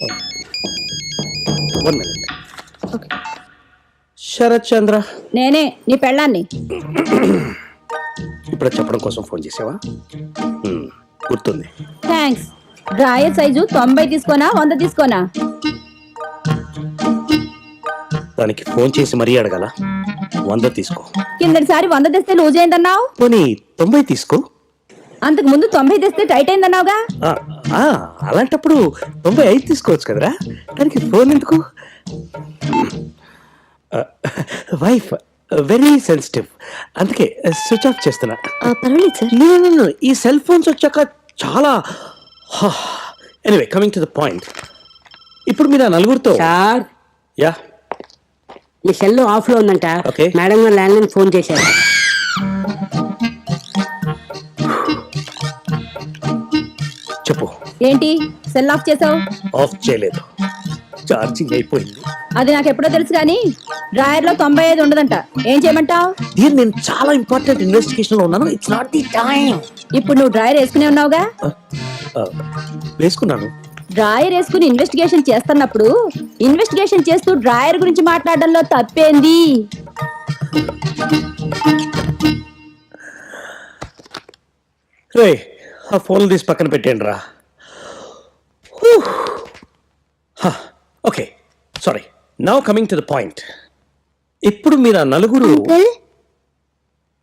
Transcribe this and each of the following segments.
1 minute. Sarath చంద్ర, నేనే నీ పెళ్ళాన్ని. ఇప్పుడు చెప్పడం కోసం ఫోన్ చేసావా? గుర్తుంది. థ్యాంక్స్. Drawer size 90 తీసుకోనా 100 తీసుకోనా? దానికి ఫోన్ చేసి మరీ అడగాల. 100 తీసుకో. కిందటిసారి 100 తెస్తే లూజ్ అయిందన్నావు. పోనీ 90 తీసుకో. అంతకు ముందు 90 తెస్తే టైట్ అయిందన్నావుగా. అలాంటప్పుడు 95 తీసుకోవచ్చు కదరా. దానికి ఫోన్ ఎందుకు? వైఫ్ వెరీ సెన్సిటివ్, అందుకే స్విచ్ ఆఫ్ చేస్తున్నా. పర్వాలేదు సార్. No. ఈ సెల్ ఫోన్స్ వచ్చాక చాలా. Anyway, coming to the point. ఇప్పుడు మీరు ఆ నలుగురితో. Sir, yeah, me cell of లో ఉందంట. Okay. మేడం గారు ల్యాండ్ లైన్ ఫోన్ చేశారు. చెప్పు. ఏంటి సెల్ ఆఫ్ చేసావు? ఆఫ్ చేయలేదు, ఛార్జింగ్ అయిపోయింది. అది నాకు ఎప్పుడో తెలుసు కానీ డ్రాయర్ లో 95 ఉండదంట. ఏం చేయమంటావు? దీన్ని నేను చాలా ఇంపార్టెంట్ ఇన్వెస్టిగేషన్ లో ఉన్నాను. It's not the time. ఇప్పుడు నువ్వు డ్రాయర్ వేసుకునే ఉన్నావుగా. వేసుకున్నాను. డ్రాయర్ వేసుకుని ఇన్వెస్టిగేషన్ చేస్తున్నప్పుడు ఇన్వెస్టిగేషన్ చేస్తూ డ్రాయర్ గురించి మాట్లాడడంలో తప్పేంది? రే, ఆ ఫోన్లు తీసి పక్కన పెట్టేయండి రా. Okay, sorry. Now coming to the point. ఇప్పుడు మీరు ఆ నలుగురు.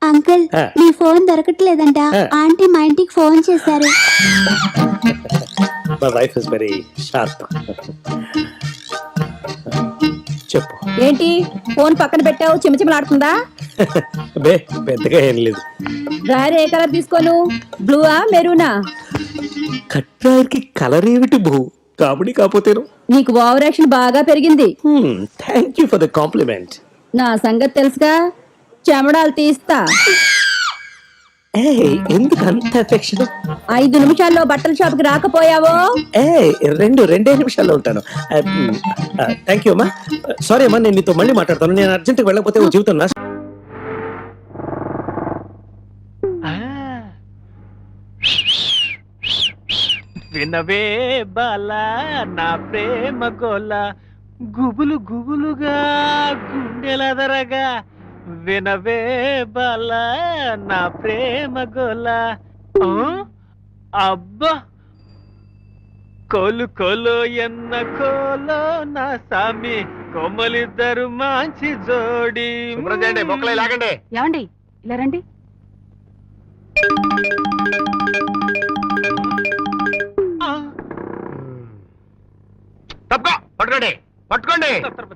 అంకుల్, ఆ. మీ ఫోన్ దొరకట్లేదంట. ఆ. ఆంటీ మా ఇంటికి ఫోన్ చేశారు. My wife is very sharp. చెప్పు. ఏంటి ఫోన్ పక్కన పెట్టావు? చిమచిమలాడుతుందా? బే, పెద్దగా ఏం లేదు. డ్రాయర్ ఏ కలర్ తీసుకోను? బ్లూవా మెరూనా? కట్రాయర్కి కలర్ ఏమిటి బహు? కాబడి కాకపోతేను. నీకు ఓవర్ యాక్షన్ బాగా పెరిగింది. Thank you for the complement. నా సంగతి తెలుసుగా, చెమడాలు తీస్తా. ఎందుకు అంత ఎఫెక్షన్? 5 నిమిషాల్లో బట్టల షాప్కి రాకపోయావో రెండే నిమిషాల్లో ఉంటాను. థ్యాంక్ యూ అమ్మా. సారీ అమ్మా, నేను నీతో మళ్ళీ మాట్లాడతాను. నేను అర్జెంట్గా వెళ్ళకపోతే ఓ జీవితం నా. వినవే బాలా నా ప్రేమ గోల, గుబులు గుబులుగా గుండెలదరగా. వినవే బాలా నా ప్రేమ గోల. అబ్బా, కోలు కోలో ఎన్న కోలో నా సామి, కొమ్మలిద్దరు మంచి జోడి. మొక్కలే లాగండి. ఏమండి ఇలా రండి. పట్టుకోండి పట్టుకోండి.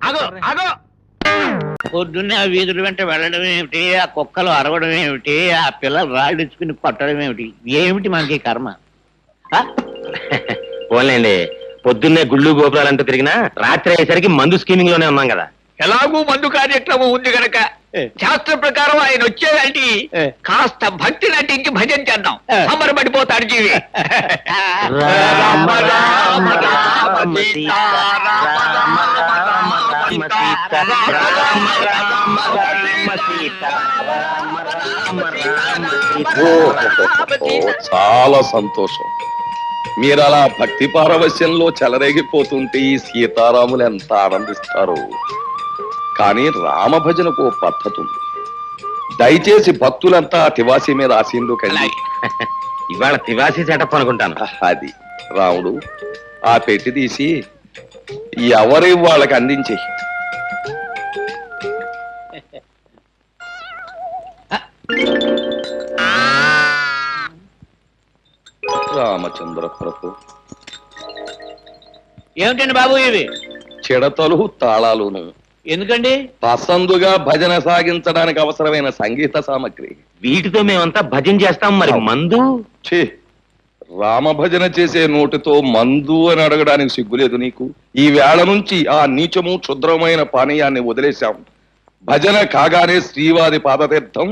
ఆగో ఆగో. పొద్దున్నే ఆ వీధుల వెంట వెళ్ళడం ఏమిటి, ఆ కుక్కలు అరవడం ఏమిటి, ఆ పిల్లలు రాళ్ళిచ్చుకుని కొట్టడం ఏమిటి? ఏమిటి మనకి కర్మ? పోన్లేండి, పొద్దున్నే గుళ్ళు గోపురాలంటూ తిరిగినా రాత్రి అయ్యేసరికి మందు స్కీమింగ్ లోనే ఉన్నాం కదా. ఎలాగూ మందు కార్యక్రమం ఉంది గనక శాస్త్ర ప్రకారం ఆయన వచ్చేదంటే కాస్త భక్తి నటించి భజన చేద్దాం. అమరపడిపోతాడు జీవి. రామ రామ రామ సీతా రామ రామ రామ సీతా చాలా సంతోషం. మీరు అలా భక్తి పారవశ్యంలో చెలరేగిపోతుంటే ఈ సీతారాములు ఎంత ఆనందిస్తారు. కానీ రామభజనకు ఓ పద్ధతి ఉంది. దయచేసి భక్తులంతా తివాసి మీద ఆశీనులోకెళ్ళి. ఇవాళ తివాసి సెటప్ అనుకుంటాను. అది రాముడు, ఆ పెట్టి తీసి ఎవరి వాళ్ళకి అందించే. రామచంద్ర ప్రభు, ఏమిటండి బాబు ఇవి? చిడతలు తాళాలును. ఎందుకండి? పసందుగా భజన సాగించడానికి అవసరమైన సంగీత సామగ్రి. వీటితో మేమంతా భజన చేస్తాం. మరి మందు? ఛీ, రామభజన చేసే నోటితో మందు అని అడగడానికి సిగ్గులేదు నీకు? ఈ వేళ నుంచి ఆ నీచము క్షుద్రమైన పానీయాన్ని వదిలేశాం. భజన కాగానే శ్రీవారి పాదతీర్థం,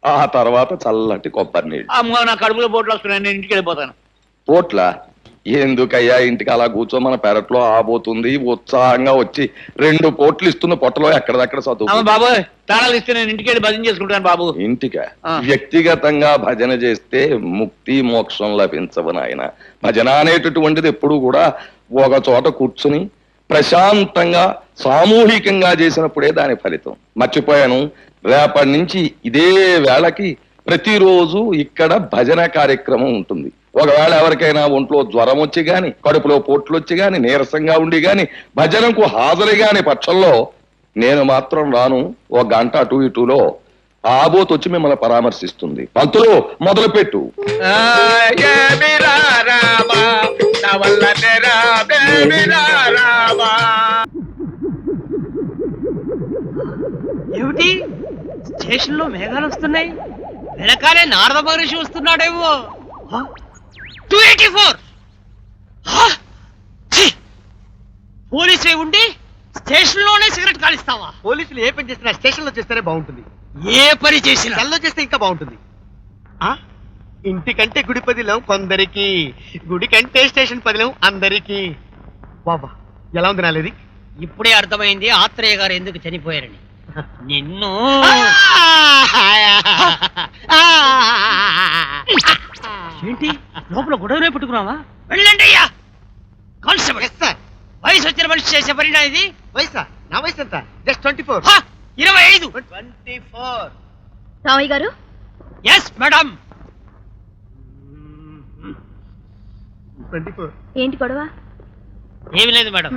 ఆ తర్వాత చల్లటి కొబ్బరి నీళ్ళు. అమ్మో, నా కడుపులో పోట్లు వస్తున్నాయి, నేను ఇంటికి వెళ్ళిపోతాను. పోట్ల ఎందుకయ్యా, ఇంటికి అలా కూర్చో, మన పెరట్లో ఆబోతుంది. ఉత్సాహంగా వచ్చి 2 పోట్లు ఇస్తున్న పొట్టలో ఎక్కడదక్కడ చదువు. బాబోయ్, తాళాలు ఇస్తే నేను ఇంటికి వెళ్ళి భజన చేసుకుంటాను బాబు. ఇంటికా? వ్యక్తిగతంగా భజన చేస్తే ముక్తి మోక్షం లభించవు నాయన. భజన అనేటటువంటిది ఎప్పుడు కూడా ఒక చోట కూర్చుని ప్రశాంతంగా సామూహికంగా చేసినప్పుడే దాని ఫలితం. మర్చిపోయాను, రేపటి నుంచి ఇదే వేళకి ప్రతిరోజు ఇక్కడ భజన కార్యక్రమం ఉంటుంది. ఒకవేళ ఎవరికైనా ఒంట్లో జ్వరం వచ్చి గాని, కడుపులో పోట్లు వచ్చి గాని, నీరసంగా ఉండి గాని, భజనకు హాజరు గాని పక్షంలో నేను మాత్రం రాను. ఒక గంట అటు ఇటులో ఆబోత్ వచ్చి మిమ్మల్ని పరామర్శిస్తుంది. పంతులు మొదలు పెట్టు. ఏమిటి స్టేషన్ లో మేఘాలు వస్తున్నాయి, వెనకాలే నారద మహర్షి వస్తున్నాడేమో. 284 పోలీసు ఉండి స్టేషన్ లోనే సిగరెట్ కాలిస్తావా? పోలీసులు ఏ పని చేసినా స్టేషన్ లో చేస్తేనే బాగుంటుంది. ఏ పని చేసినా సెల్లో చేస్తే ఇంకా బాగుంటుంది. ఇంటికంటే గుడి పదిలం కొందరికి, గుడి కంటే స్టేషన్ పదిలం అందరికి. బాబా ఎలా ఉంది నాలేది? ఇప్పుడే అర్థమైంది ఆత్రేయ గారు ఎందుకు చనిపోయారని. నిన్ను ఏంటి లోపల గొడవనే పెట్టుకున్నావా? వెళ్ళండి అయ్యా. కానిస్టేబుల్ వయసు వచ్చిన మనిషి చేసే పరిణా ఇది? వయసా? నా వయసు ఎంత? జస్ట్ 24. 25. 24. రామయ్య గారు, ఎస్ మేడం. 24. ఏంటి గొడవ? ఏమి లేదు మేడం,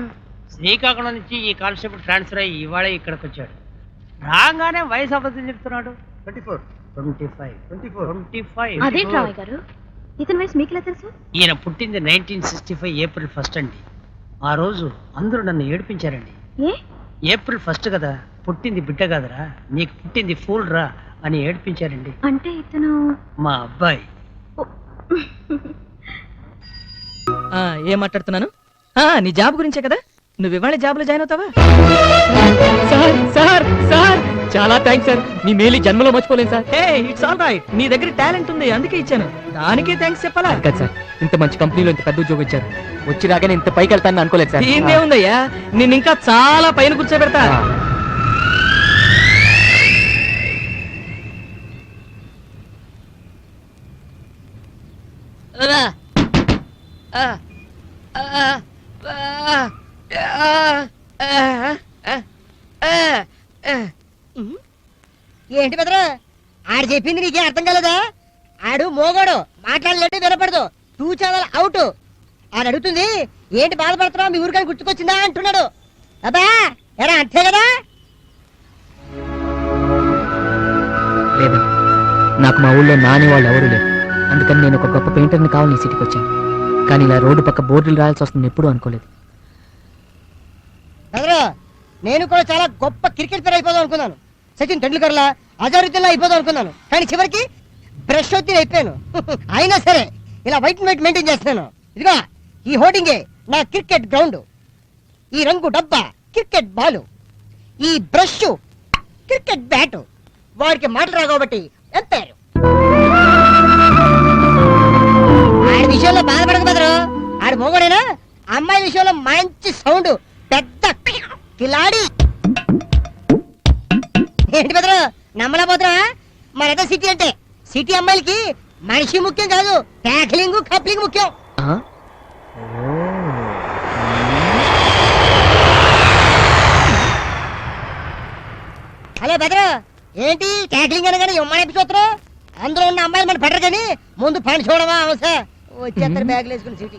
శ్రీకాకుళం నుంచి ఈ కానిస్టేబుల్ ట్రాన్స్ఫర్ అయ్యి ఇవాళ ఇక్కడికి వచ్చాడు. రాగానే వయసు అబద్ధం చెప్తున్నాడు. 24. 25. 24. అదేంటి రామయ్య గారు, ఇతని వయసు మీకులా తెలుసు? ఈయన పుట్టింది 1965 ఏప్రిల్ 1 అండి. ఆ రోజు అందరూ నన్ను ఏడిపించారండి. ఏ? ఏప్రిల్ 1 కదా, పుట్టింది బిడ్డ కదరా, నీకు పుట్టింది ఫూల్ రా అని ఏడిపించారండి. అంటే ఇతను మా అబ్బాయి. ఏం మాట్లాడుతున్నాను? నీ జాబ్ గురించే కదా. నువ్వు ఇవాళ జాబ్ లో జాయిన్ అవుతావా? సార్ సార్ సార్ చాలా థ్యాంక్స్ సార్, మీ మేలు జన్మలో మర్చిపోలేను sir. Hey it's all right, నీ దగ్గర టాలెంట్ ఉంది అందుకే ఇచ్చాను. దానికే థ్యాంక్స్ చెప్పాలా? కదా సార్, ఇంత మంచి కంపెనీలో ఇంత పెద్ద ఉద్యోగం ఇచ్చారు. వచ్చి రాగానే ఇంత పైకి వెళ్తాను అనుకోలేదు సార్. ఇంకేముందయ్యా, నేను ఇంకా చాలా పైన కూర్చోబెడతా. ఏంటి బెదరా, ఆడు చెప్పింది నీకే అర్థం కాలేదా? ఆడు మోగోడు, మాట్లాడలేడు, వినపడదు, టూ ఛానల్ అవుట్. ఆడు అడుగుతుంది ఏంటి బాధపడుతున్నావు, మీ ఊరికని గుర్తుకొచ్చిందా అంటున్నాడు. అబ్బా ఎరా అంతే కదా. లేదు, నాకు మా ఊళ్ళో నాని వాళ్ళు ఎవరు లేరు. అందుకని నేను ఒక గొప్ప పెయింటర్ని కావాలి నీ సిటీకి వచ్చాను. కానీ ఇలా రోడ్డు పక్క బోర్డులు రాయాల్సి వస్తుంది ఎప్పుడూ అనుకోలేదు. బెదరా, నేను కూడా చాలా గొప్ప క్రికెట్ ప్లేయర్ అయిపోదాం అనుకున్నాను. సచిన్ టెండూల్కర్లా, అజరుద్దీన్లా అయిపోదాం అనుకున్నాను. కానీ చివరికి బ్రష్ వచ్చి అయిపోయాను. అయినా సరే ఇలా వైట్ అండ్ వైట్ మెయింటైన్ చేస్తున్నాను. ఇదిగా ఈ హోర్డింగే నా క్రికెట్ గ్రౌండ్, ఈ రంగు డబ్బా క్రికెట్ బాలు, ఈ బ్రష్ క్రికెట్ బ్యాటు. వాడికి మాటలు రావు కాబట్టి ఎంపారు. ఆడి విషయంలో బాధపడక బెదరు, ఆడి మొగడైనా అమ్మాయి విషయంలో మంచి సౌండ్, పెద్ద కిలాడి. ఏంటి బెదరు నమ్మలేకపోతున్నా? మరేదో సిటీ అంటే సిటీ అమ్మాయిలకి మనిషి ముఖ్యం కాదు, ట్యాక్లింగ్ కప్లింగ్ ముఖ్యం. హలో బెదరు, ఏంటి ట్యాక్లింగ్ అనగానే ఇమ్మని ఎపిసోడ్? అందులో ఉన్న అమ్మాయిలు మన బెటర్ కానీ ముందు పని చూడవా అవసరం వచ్చేస్తారు బ్యాగులు వేసుకుని సిటీ.